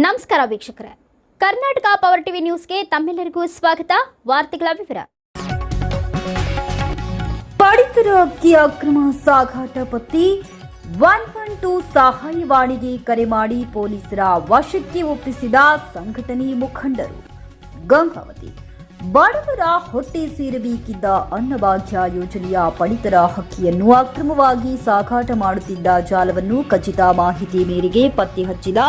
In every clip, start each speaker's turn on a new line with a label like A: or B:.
A: ನಮಸ್ಕಾರ ವೀಕ್ಷಕರೇ, Karnataka power TV ನ್ಯೂಸ್ಗೆ ತಮ್ಮೆಲ್ಲರಿಗೂ ಸ್ವಾಗತ. ವಾರ್ತೆಗಳ ವಿವರ.
B: ಪಡಿತರ ಅಕ್ಕಿ ಅಕ್ರಮ ಸಾಗಾಟ ಪತ್ತಿ 112 ಸಹಾಯವಾಣಿಗೆ ಕರೆ ಮಾಡಿ ಪೊಲೀಸರ ವಶಕ್ಕೆ ಒಪ್ಪಿಸಿದ ಸಂಘಟನೆ ಮುಖಂಡರು. ಗಂಗಾವತಿ ಬಡವರ ಹೊಟ್ಟೆ ಸೇರಬೇಕಿದ್ದ ಅನ್ನಭಾಗ್ಯ ಯೋಜನೆಯ ಪಡಿತರ ಅಕ್ಕಿಯನ್ನು ಅಕ್ರಮವಾಗಿ ಸಾಗಾಟ ಮಾಡುತ್ತಿದ್ದ ಜಾಲವನ್ನು ಖಚಿತ ಮಾಹಿತಿ ಮೇರೆಗೆ ಪತ್ತೆ ಹಚ್ಚಿದ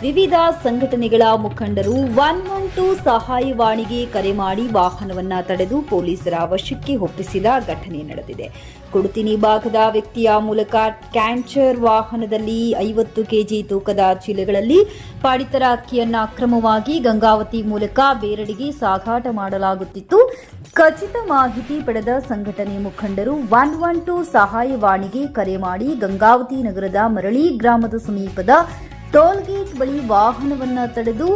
B: ವಿವಿಧ ಸಂಘಟನೆಗಳ ಮುಖಂಡರು 112 ಸಹಾಯವಾಣಿಗೆ ಕರೆ ಮಾಡಿ ವಾಹನವನ್ನ ತಡೆದು ಪೊಲೀಸರ ವಶಕ್ಕೆ ಒಪ್ಪಿಸಿದ ಘಟನೆ ನಡೆದಿದೆ. ಕುಡುತಿನಿ ಭಾಗದ ವ್ಯಕ್ತಿಯ ಮೂಲಕ ಕ್ಯಾಂಚರ್ ವಾಹನದಲ್ಲಿ 50 ಕೆಜಿ ತೂಕದ ಚೀಲಗಳಲ್ಲಿ ಪಡಿತರ ಅಕ್ಕಿಯನ್ನು ಅಕ್ರಮವಾಗಿ ಗಂಗಾವತಿ ಮೂಲಕ ಬೇರೆಡೆಗೆ ಸಾಗಾಟ ಮಾಡಲಾಗುತ್ತಿತ್ತು. ಖಚಿತ ಮಾಹಿತಿ ಪಡೆದ ಸಂಘಟನೆ ಮುಖಂಡರು 112 ಸಹಾಯವಾಣಿಗೆ ಕರೆ ಮಾಡಿ ಗಂಗಾವತಿ ನಗರದ ಮರಳಿ ಗ್ರಾಮದ ಸಮೀಪದ ಟೋಲ್ಗೇಟ್ ಬಳಿ ವಾಹನವನ್ನ ತಡೆದು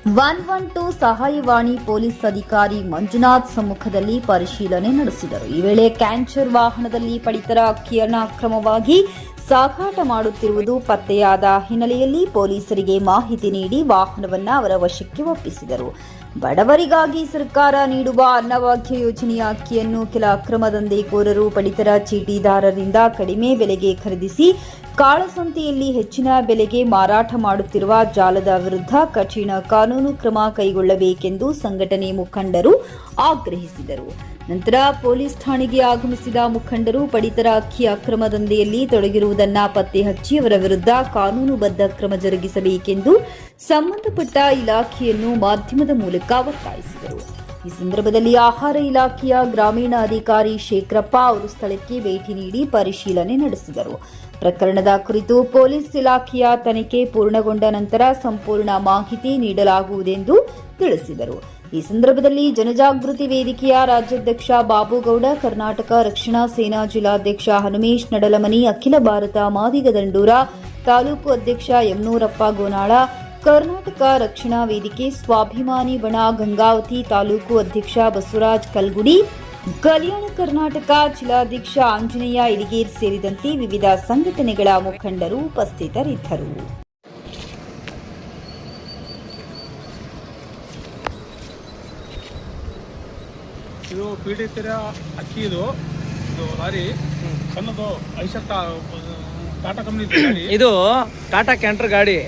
B: 112 ಸಹಾಯವಾಣಿ ಪೊಲೀಸ್ ಅಧಿಕಾರಿ ಮಂಜುನಾಥ್ ಸಮ್ಮುಖದಲ್ಲಿ ಪರಿಶೀಲನೆ ನಡೆಸಿದರು. ಈ ವೇಳೆ ಕ್ಯಾಂಚರ್ ವಾಹನದಲ್ಲಿ ಪಡಿತರ ಅಕ್ಕಿಯನ್ನು ಅಕ್ರಮವಾಗಿ ಸಾಗಾಟ ಮಾಡುತ್ತಿರುವುದು ಪತ್ತೆಯಾದ ಹಿನ್ನೆಲೆಯಲ್ಲಿ ಪೊಲೀಸರಿಗೆ ಮಾಹಿತಿ ನೀಡಿ ವಾಹನವನ್ನ ಅವರ ವಶಕ್ಕೆ ಒಪ್ಪಿಸಿದರು. ಬಡವರಿಗಾಗಿ ಸರ್ಕಾರ ನೀಡುವ ಅನ್ನಭಾಗ್ಯ ಯೋಜನೆಯ ಅಕ್ಕಿಯನ್ನು ಕೆಲ ಅಕ್ರಮ ದಂಧೆಕೋರರು ಪಡಿತರ ಚೀಟಿದಾರರಿಂದ ಕಡಿಮೆ ಬೆಲೆಗೆ ಖರೀದಿಸಿ ಕಾಳಸಂತೆಯಲ್ಲಿ ಹೆಚ್ಚಿನ ಬೆಲೆಗೆ ಮಾರಾಟ ಮಾಡುತ್ತಿರುವ ಜಾಲದ ವಿರುದ್ಧ ಕಠಿಣ ಕಾನೂನು ಕ್ರಮ ಕೈಗೊಳ್ಳಬೇಕೆಂದು ಸಂಘಟನೆ ಮುಖಂಡರು ಆಗ್ರಹಿಸಿದರು. ನಂತರ ಪೊಲೀಸ್ ಠಾಣೆಗೆ ಆಗಮಿಸಿದ ಮುಖಂಡರು ಪಡಿತರ ಅಕ್ಕಿ ಅಕ್ರಮ ದಂಧೆಯಲ್ಲಿ ತೊಡಗಿರುವುದನ್ನು ಪತ್ತೆ ಹಚ್ಚಿ ಅವರ ವಿರುದ್ಧ ಕಾನೂನುಬದ್ಧ ಕ್ರಮ ಜರುಗಿಸಬೇಕೆಂದು ಸಂಬಂಧಪಟ್ಟ ಇಲಾಖೆಯನ್ನು ಮಾಧ್ಯಮದ ಮೂಲಕ ಒತ್ತಾಯಿಸಿದರು. ಈ ಸಂದರ್ಭದಲ್ಲಿ ಆಹಾರ ಇಲಾಖೆಯ ಗ್ರಾಮೀಣ ಅಧಿಕಾರಿ ಶೇಖರಪ್ಪ ಅವರು ಸ್ಥಳಕ್ಕೆ ಭೇಟಿ ನೀಡಿ ಪರಿಶೀಲನೆ ನಡೆಸಿದರು. ಪ್ರಕರಣದ ಕುರಿತು ಪೊಲೀಸ್ ಇಲಾಖೆಯ ತನಿಖೆ ಪೂರ್ಣಗೊಂಡ ನಂತರ ಸಂಪೂರ್ಣ ಮಾಹಿತಿ ನೀಡಲಾಗುವುದೆಂದು ತಿಳಿಸಿದರು. ಈ ಸಂದರ್ಭದಲ್ಲಿ ಜನಜಾಗೃತಿ ವೇದಿಕೆಯ ರಾಜ್ಯಾಧ್ಯಕ್ಷ ಬಾಬುಗೌಡ, ಕರ್ನಾಟಕ ರಕ್ಷಣಾ ಸೇನಾ ಜಿಲ್ಲಾಧ್ಯಕ್ಷ ಹನುಮೇಶ್ ನಡಲಮನಿ, ಅಖಿಲ ಭಾರತ ಮಾದಿಗ ದಂಡೂರ ತಾಲೂಕು ಅಧ್ಯಕ್ಷ ಯಮನೂರಪ್ಪ ಗೋನಾಳ, ಕರ್ನಾಟಕ ರಕ್ಷಣಾ ವೇದಿಕೆ ಸ್ವಾಭಿಮಾನಿ ಬಣ ಗಂಗಾವತಿ ತಾಲೂಕು ಅಧ್ಯಕ್ಷ ಬಸವರಾಜ್ ಕಲ್ಗುಡಿ, ಕಲ್ಯಾಣ ಕರ್ನಾಟಕ ಜಿಲ್ಲಾಧ್ಯಕ್ಷ ಆಂಜನೇಯ ಇಡಿಗೇರ್ ಸೇರಿದಂತೆ ವಿವಿಧ ಸಂಘಟನೆಗಳ ಮುಖಂಡರು ಉಪಸ್ಥಿತರಿದ್ದರು.
C: ಇದು ಪೀಡಿತರ ಅಕ್ಕಿ, ಇದು ಲಾರಿ ಸಣ್ಣದು ಐಷರ್ ಟಾಟಾ ಕಂಪನಿ ಗಾಡಿ.
D: ಇದು ಟಾಟಾ ಕ್ಯಾಂಟರ್ ಗಾಡಿ.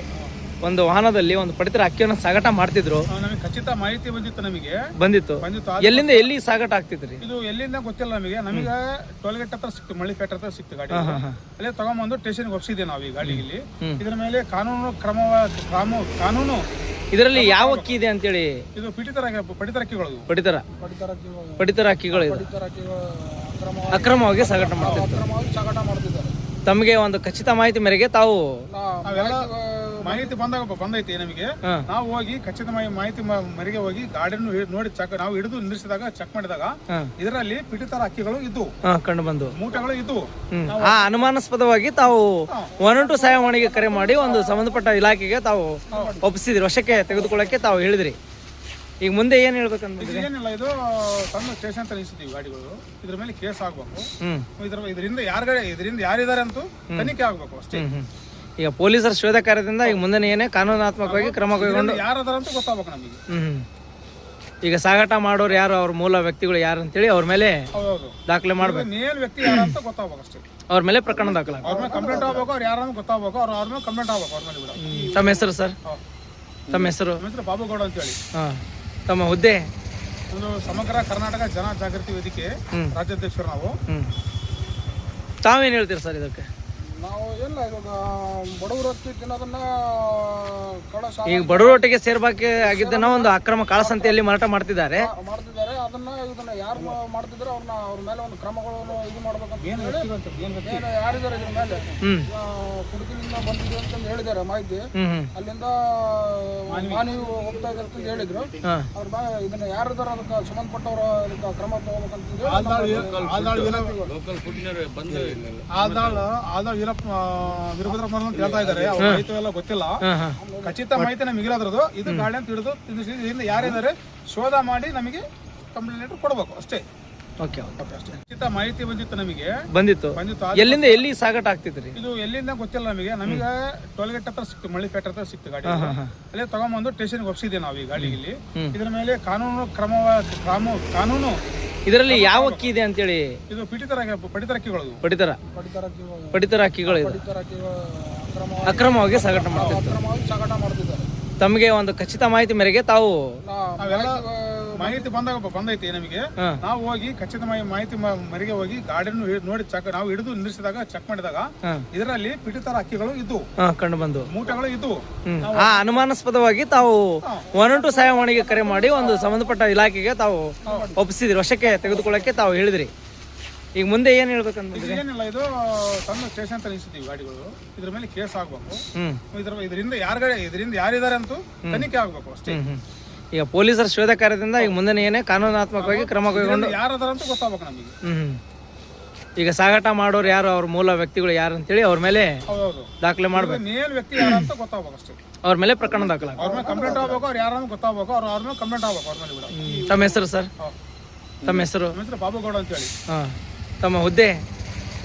D: ಒಂದು ವಾಹನದಲ್ಲಿ ಒಂದು ಪಡಿತರ ಅಕ್ಕಿಯನ್ನು ಸಾಗಾಟ ಮಾಡ್ತಿದ್ರು.
C: ನಮಗೆ ಖಚಿತ ಮಾಹಿತಿ ಬಂದಿತ್ತು.
D: ಎಲ್ಲಿಂದ ಎಲ್ಲಿ ಸಾಗಾಟ ಆಗ್ತಿದ್ರಿ?
C: ಇದು ಎಲ್ಲಿಂದ ಗೊತ್ತಿಲ್ಲ ನಮಗೆ ಟೋಲ್ಗೇಟ್ ಹತ್ರ ಸಿಕ್ತು, ಮಳ್ಳಿಪೇಟೆ ಹತ್ರ ಸಿಕ್ತು ಗಾಡಿ. ಅಲ್ಲೇ ತಗೊಂಡ್ಬಂದು ಸ್ಟೇಷನ್ಗೆ ಒಪ್ಸಿದ್ದೆ ನಾವು ಈ ಗಾಡಿ. ಇಲ್ಲಿ ಇದರ ಮೇಲೆ ಕಾನೂನು
D: ಇದರಲ್ಲಿ ಯಾವ ಅಕ್ಕಿ ಇದೆ ಅಂತೇಳಿ?
C: ಇದು ಪಡಿತರ ಅಕ್ಕಿಗಳು.
D: ಪಡಿತರ ಅಕ್ಕಿಗಳು ಅಕ್ರಮವಾಗಿ ಸಾಗಾಟ ಮಾಡ್ತಿದ್ದಾರೆ. ತಮಗೆ ಒಂದು ಖಚಿತ ಮಾಹಿತಿ ಮೇರೆಗೆ ತಾವು
C: ಮಾಹಿತಿ ಬಂದೈತಿ ನಮಗೆ. ನಾವು ಹೋಗಿ ಖಚಿತ ಮಾಹಿತಿ ಮೇರೆಗೆ ಹೋಗಿ ಗಾಡಿಯನ್ನು ನೋಡಿ ನಾವು ಹಿಡಿದು ನಿಲ್ಲಿಸಿದಾಗ ಚೆಕ್ ಮಾಡಿದಾಗ ಇದರಲ್ಲಿ ಪಿಡಿತರ ಅಕ್ಕಿಗಳು ಇದ್ದು
D: ಕಂಡು ಬಂದು
C: ಮೂಟೆಗಳು ಇದ್ದು.
D: ಆ ಅನುಮಾನಾಸ್ಪದವಾಗಿ ತಾವು 112 ಸಹಾಯವಾಣಿಗೆ ಕರೆ ಮಾಡಿ ಒಂದು ಸಂಬಂಧಪಟ್ಟ ಇಲಾಖೆಗೆ ತಾವು ಒಪ್ಪಿಸಿದ್ರಿ, ವಶಕ್ಕೆ ತೆಗೆದುಕೊಳ್ಳಕ್ಕೆ ತಾವು ಹೇಳಿದ್ರಿ. ಈಗ ಮುಂದೆ ಏನ್ ಹೇಳ್ಬೇಕಂತ?
C: ಏನಿಲ್ಲ, ಇದು ಸಣ್ಣ ಸ್ಟೇಷನ್ ನಿಲ್ಲಿಸ್ತೀವಿ ಗಾಡಿಗಳು. ಇದ್ರ ಮೇಲೆ ಕೇಸ್ ಆಗ್ಬೇಕು. ಇದರಿಂದ ಯಾರಿದ್ದಾರೆ ಅಂತೂ ತನಿಖೆ ಆಗ್ಬೇಕು ಅಷ್ಟೇ.
D: ಈಗ ಪೊಲೀಸರ ಶೋಧ ಕಾರ್ಯದಿಂದ ಈಗ ಮುಂದೆ ಏನೇ ಕಾನೂನಾತ್ಮಕವಾಗಿ ಕ್ರಮ ಕೈಗೊಂಡು
C: ಯಾರದಾರ ಅಂತ ಗೊತ್ತಾಗಬೇಕು ನಮಗೆ.
D: ಈಗ ಸಾಗಾಟ ಮಾಡೋರು ಯಾರು, ಅವ್ರ ಮೂಲ ವ್ಯಕ್ತಿಗಳು ಯಾರು ಅಂತೇಳಿ ಅವ್ರ ಮೇಲೆ ದಾಖಲೆ ಮಾಡ್ಬೇಕು.
C: ಮೇನ್ ವ್ಯಕ್ತಿ ಯಾರು ಅಂತ ಗೊತ್ತಾಗಬೇಕು ಅಷ್ಟೇ.
D: ಅವ್ರ ಮೇಲೆ ಪ್ರಕರಣ ದಾಖಲೆ,
C: ಅವ್ರ ಮೇಲೆ ಕಂಪ್ಲೇಂಟ್ ಆಗ್ಬೇಕು. ಅವ್ರು ಯಾರು ಗೊತ್ತಾಗಬೇಕು, ಅವ್ರ ಮೇಲೆ ಕಂಪ್ಲೇಂಟ್ ಆಗ್ಬೇಕು ಅವ್ರ ಮೇಲೆ.
D: ತಮ್ಮ ಹೆಸರು ಸರ್? ತಮ್ಮ ಹೆಸರು?
C: ಬಾಬುಗೌಡ ಅಂತ ಹೇಳಿ.
D: ತಮ್ಮ ಹುದ್ದೆ?
C: ಒಂದು ಸಮಗ್ರ ಕರ್ನಾಟಕ ಜನ ಜಾಗೃತಿ ವೇದಿಕೆ ರಾಜ್ಯಾಧ್ಯಕ್ಷರು ನಾವು.
D: ತಾವೇನ್ ಹೇಳ್ತೀರಿ ಸರ್ ಇದಕ್ಕೆ?
C: ನಾವು ಎಲ್ಲ ಇವಾಗ ಬಡವರು ಅಕ್ಕಿ ತಿನ್ನೋದನ್ನ
D: ಈಗ ಬಡವರೊಟ್ಟಿಗೆ ಸೇರ್ಬೇಕು ಆಗಿದ್ದನ್ನ ಒಂದು ಅಕ್ರಮ ಕಾಳಸಂತೆಯಲ್ಲಿ ಮಾರಾಟ ಮಾಡ್ತಿದ್ದಾರೆ.
C: ಇದನ್ನ ಯಾರು ಮಾಡ್ತಿದ್ರೆ ಅವ್ರ ಮೇಲೆ ಒಂದು ಕ್ರಮಗಳನ್ನು ಇದು ಮಾಡ್ಬೇಕಂತ ಯಾರಿದ್ದಾರೆ ಇದ್ರ ಮೇಲೆ ಕುಡುಕಿನಿಂದ ಬಂದಿದೆ ಅಂತ ಹೇಳಿದ್ದಾರೆ ಮಾಹಿತಿ. ಅಲ್ಲಿಂದ ಮಾನವಿ ಹೋಗ್ತಾ ಇದ್ದಾರೆ ಅಂತ ಹೇಳಿದ್ರು. ಅವ್ರ ಇದನ್ನ ಯಾರಿದಾರ ಅದಕ್ಕೆ ಸಂಬಂಧಪಟ್ಟವ್ರ ಕ್ರಮ ತಗೋಬೇಕಂತ ವೀರಭದ್ರಪ್ಪ ಅಂತ ಹೇಳ್ತಾ ಇದ್ದಾರೆ. ಅವ್ರ ಮಾಹಿತಿ ಎಲ್ಲ ಗೊತ್ತಿಲ್ಲ, ಖಚಿತ ಮಾಹಿತಿ ನಮಗೆ ಇರೋದ್ರದ್ದು. ಇದು ಗಾಡಿ ಅಂತ ಹಿಡಿದು ಯಾರಿದ್ದಾರೆ ಶೋಧ ಮಾಡಿ ನಮಗೆ ಕಂಪ್ಲೇಂಟ್ ಕೊಡ್ಬೇಕು ಅಷ್ಟೇ.
D: ಓಕೆ
C: ಖಚಿತ ಮಾಹಿತಿ ಬಂದಿತ್ತು ನಮಗೆ
D: ಬಂದಿತ್ತು. ಎಲ್ಲಿಂದ ಎಲ್ಲಿ ಸಾಗಾಟ ಆಗ್ತಿದ್ರಿ?
C: ಇದು ಎಲ್ಲಿಂದ ಗೊತ್ತಿಲ್ಲ ನಮಗೆ ಟೋಲ್ಗೇಟ್ ಹತ್ರ ಸಿಕ್ತು, ಮಳ್ಳಿ ಫ್ಯಾಕ್ಟರಿ ಹತ್ರ ಸಿಕ್ತು ಗಾಡಿ. ಅಲ್ಲೇ ತಗೊಂಡ್ಬಂದು ಸ್ಟೇಷನ್ಗೆ ಒಪ್ಸಿದ್ದೆ ನಾವು ಈ ಗಾಡಿ. ಇಲ್ಲಿ ಇದ್ರ ಮೇಲೆ ಕಾನೂನು
D: ಇದರಲ್ಲಿ ಯಾವ ಅಕ್ಕಿ ಇದೆ ಅಂತೇಳಿ?
C: ಇದು ಪಡಿತರ ಅಕ್ಕಿಗಳು,
D: ಪಡಿತರ ಅಕ್ಕಿಗಳು ಅಕ್ರಮವಾಗಿ ಸಾಗಾಟ
C: ಮಾಡ್ತಿದ್ದಾರೆ.
D: ತಮಗೆ ಒಂದು ಖಚಿತ ಮಾಹಿತಿ ಮೇರೆಗೆ ತಾವು
C: ಮಾಹಿತಿ ಬಂದೈತಿ ನಮಗೆ. ನಾವು ಹೋಗಿ ಖಚಿತ ಮಾಹಿತಿ ಮೇರೆಗೆ ಹೋಗಿ ಗಾಡಿಯನ್ನು ನೋಡಿ ನಾವು ಹಿಡಿದು ನಿಲ್ಲಿಸಿದಾಗ ಚೆಕ್ ಮಾಡಿದಾಗ ಇದರಲ್ಲಿ ಪಿಟಿತರ ಅಕ್ಕಿಗಳು ಇದ್ದು
D: ಕಂಡು ಬಂದು
C: ಮೂಟೆಗಳು ಇದ್ದು.
D: ಆ ಅನುಮಾನಾಸ್ಪದವಾಗಿ ತಾವು 112 ಸಹಾಯವಾಣಿಗೆ ಕರೆ ಮಾಡಿ ಒಂದು ಸಂಬಂಧಪಟ್ಟ ಇಲಾಖೆಗೆ ತಾವು ಒಪ್ಪಿಸಿದ್ರಿ, ವಶಕ್ಕೆ ತೆಗೆದುಕೊಳ್ಳಕ್ಕೆ ತಾವು ಹೇಳಿದ್ರಿ. ಈಗ ಮುಂದೆ ಏನ್ ಹೇಳ್ಬೇಕಂತ?
C: ಏನಿಲ್ಲ, ಇದು ತಂದು ಸ್ಟೇಷನ್ ಅಂತ ನಿಲ್ಲಿಸಿದೀವಿ ಗಾಡಿಗಳು. ಇದ್ರ ಮೇಲೆ ಕೇಸ್ ಆಗ್ಬೇಕು. ಇದರಿಂದ ಯಾರಿದ್ದಾರೆ ಅಂತೂ ತನಿಖೆ ಆಗ್ಬೇಕು ಅಷ್ಟೇ.
D: ಈಗ ಪೊಲೀಸರ ಶೋಧ ಕಾರ್ಯದಿಂದ ಈಗ ಮುಂದೆ ಏನೇ ಕಾನೂನಾತ್ಮಕವಾಗಿ ಕ್ರಮ ಕೈಗೊಂಡು
C: ಯಾರದಾರ ಅಂತ ಗೊತ್ತಾಗ್ಬೇಕು ನಮಗೆ.
D: ಈಗ ಸಾಗಾಟ ಮಾಡೋರು ಯಾರು, ಅವ್ರ ಮೂಲ ವ್ಯಕ್ತಿಗಳು ಯಾರು ಅಂತೇಳಿ ಅವ್ರ ಮೇಲೆ ದಾಖಲೆ ಮಾಡ್ಬೇಕು.
C: ಮೇನ್ ವ್ಯಕ್ತಿ ಯಾರು ಅಂತ ಗೊತ್ತಾಗ್ಬೇಕು ಅಷ್ಟೇ.
D: ಅವ್ರ ಮೇಲೆ ಪ್ರಕರಣ ದಾಖಲೆ,
C: ಅವ್ರ ಮೇಲೆ ಕಂಪ್ಲೇಂಟ್ ಆಗ್ಬೇಕು. ಅವ್ರು ಯಾರು ಗೊತ್ತಾಗ್ಬೇಕು, ಅವ್ರ ಮೇಲೆ ಕಂಪ್ಲೇಂಟ್ ಆಗ್ಬೇಕು. ಅವ್ರ ಮೇಲೆ
D: ತಮ್ಮ ಹೆಸರು ಸರ್? ತಮ್ಮ ಹೆಸರು?
C: ಬಾಬುಗೌಡ ಅಂತ ಹೇಳಿ.
D: ತಮ್ಮ ಹುದ್ದೆ?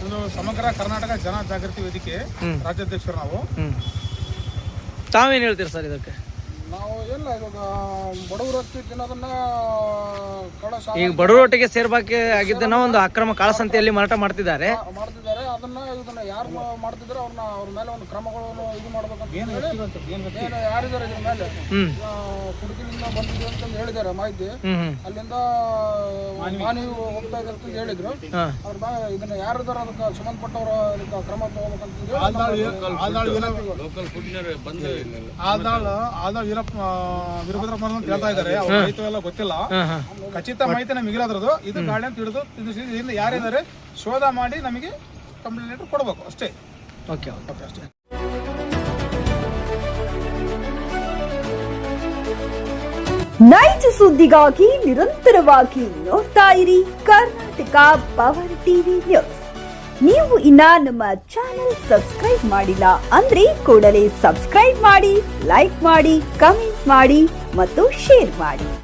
C: ಒಂದು ಸಮಗ್ರ ಕರ್ನಾಟಕ ಜನ ಜಾಗೃತಿ ವೇದಿಕೆ ರಾಜ್ಯಾಧ್ಯಕ್ಷರು ನಾವು.
D: ತಾವೇನ್ ಹೇಳ್ತೀರಿ ಸರ್ ಇದಕ್ಕೆ?
C: ನಾವು ಎಲ್ಲ ಇವಾಗ ಬಡವರು ತಿನ್ನೋದನ್ನ
D: ಈಗ ಬಡವರೊಟ್ಟಿಗೆ ಸೇರ್ಬಾಕಿ ಆಗಿದ್ದನ್ನ ಒಂದು ಅಕ್ರಮ ಕಾಳಸಂತೆಯಲ್ಲಿ ಮಾರಾಟ ಮಾಡ್ತಿದ್ದಾರೆ.
C: ಅದನ್ನ ಯಾರು ಮಾಡ್ತಿದ್ರೆ ಅವ್ರ ಮೇಲೆ ಒಂದು ಕ್ರಮಗಳನ್ನು ಇದು ಮಾಡ್ಬೇಕಂತ ಯಾರಿದ್ದಾರೆ ಇದ್ರ ಮೇಲೆ ಕುಡುಕಿನಿಂದ ಬಂದಿದೆ ಅಂತ ಹೇಳಿದ್ದಾರೆ ಮಾಹಿತಿ. ಅಲ್ಲಿಂದ ಮಾನಿ ಹೋಗ್ತಾ ಇದೆ ಅಂತ ಹೇಳಿದ್ರು. ಇದನ್ನ ಯಾರಿದಾರ ಅದಕ್ಕೆ ಸಂಬಂಧಪಟ್ಟವರು ಅದಕ್ಕೆ ಕ್ರಮ ತಗೋಬೇಕಂತ ವೀರಭದ್ರಪ್ಪ ಅಂತ ಹೇಳ್ತಾ ಇದ್ದಾರೆ. ಎಲ್ಲ ಗೊತ್ತಿಲ್ಲ, ಖಚಿತ ಮಾಹಿತಿ ನಮಗೆ ಇರೋದ್ರದ್ದು. ಇದು ಗಾಡಿ ಅಂತ ಹಿಡಿದು ಇದರಿಂದ ಯಾರಿದ್ದಾರೆ ಶೋಧ ಮಾಡಿ ನಮಗೆ ಕಂಪ್ಲೇಂಟ್ ಲೆಟರ್ ಕೊಡಬೇಕು ಅಷ್ಟೇ.
D: ಓಕೆ
C: ಅಷ್ಟೇ.
B: ನೈಜ ಸುದ್ದಿಗಾಗಿ ನಿರಂತರವಾಗಿ ನೋಡ್ತಾ ಇರಿ ಕರ್ನಾಟಕ ಪವರ್ ಟಿವಿ ನ್ಯೂಸ್. ನೀವು ಇನ್ನ ನಮ್ಮ ಚಾನೆಲ್ ಸಬ್ಸ್ಕ್ರೈಬ್ ಮಾಡಿಲ್ಲ ಅಂದ್ರೆ ಕೂಡಲೇ ಸಬ್ಸ್ಕ್ರೈಬ್ ಮಾಡಿ, ಲೈಕ್ ಮಾಡಿ, ಕಮೆಂಟ್ ಮಾಡಿ ಮತ್ತು ಶೇರ್ ಮಾಡಿ.